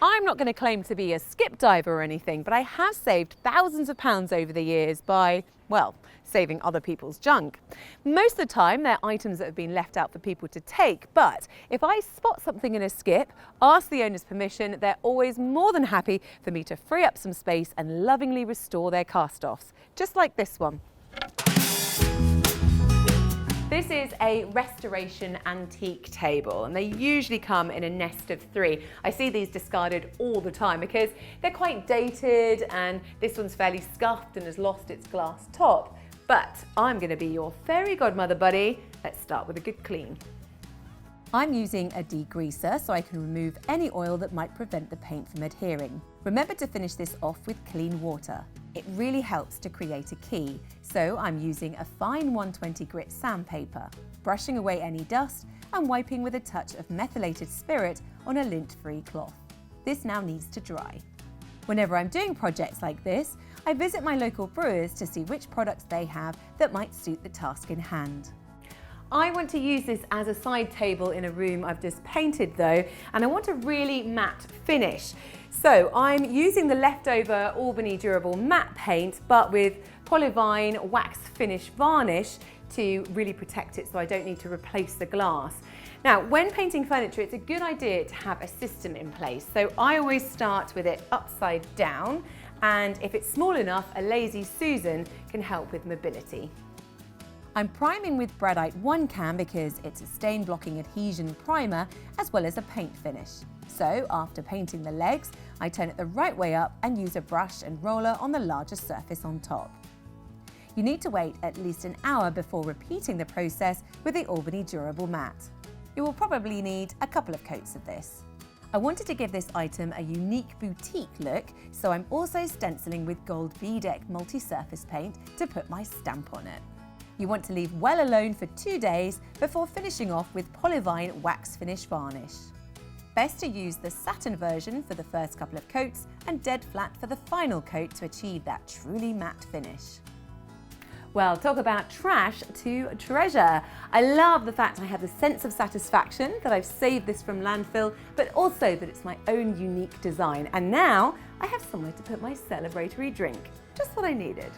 I'm not going to claim to be a skip diver or anything, but I have saved thousands of pounds over the years by, well, saving other people's junk. Most of the time, they're items that have been left out for people to take, but if I spot something in a skip, ask the owner's permission, they're always more than happy for me to free up some space and lovingly restore their cast-offs, just like this one. This is a restoration antique table, and they usually come in a nest of 3. I see these discarded all the time because they're quite dated, and this one's fairly scuffed and has lost its glass top. But I'm going to be your fairy godmother, buddy. Let's start with a good clean. I'm using a degreaser so I can remove any oil that might prevent the paint from adhering. Remember to finish this off with clean water. It really helps to create a key, so I'm using a fine 120 grit sandpaper, brushing away any dust and wiping with a touch of methylated spirit on a lint-free cloth. This now needs to dry. Whenever I'm doing projects like this, I visit my local brewers to see which products they have that might suit the task in hand. I want to use this as a side table in a room I've just painted though, and I want a really matte finish. So I'm using the leftover Albany durable matte paint, but with Polyvine wax finish varnish to really protect it so I don't need to replace the glass. Now, when painting furniture, it's a good idea to have a system in place. So I always start with it upside down, and if it's small enough, a lazy Susan can help with mobility. I'm priming with Bradite 1 Cam because it's a stain blocking adhesion primer as well as a paint finish. So after painting the legs, I turn it the right way up and use a brush and roller on the larger surface on top. You need to wait at least an hour before repeating the process with the Albany durable matte. You will probably need a couple of coats of this. I wanted to give this item a unique boutique look, so I'm also stenciling with gold Bedeck multi-surface paint to put my stamp on it. You want to leave well alone for 2 days before finishing off with Polyvine wax finish varnish. Best to use the satin version for the first couple of coats and dead flat for the final coat to achieve that truly matte finish. Well, talk about trash to treasure. I love the fact I have the sense of satisfaction that I've saved this from landfill, but also that it's my own unique design. And now I have somewhere to put my celebratory drink. Just what I needed.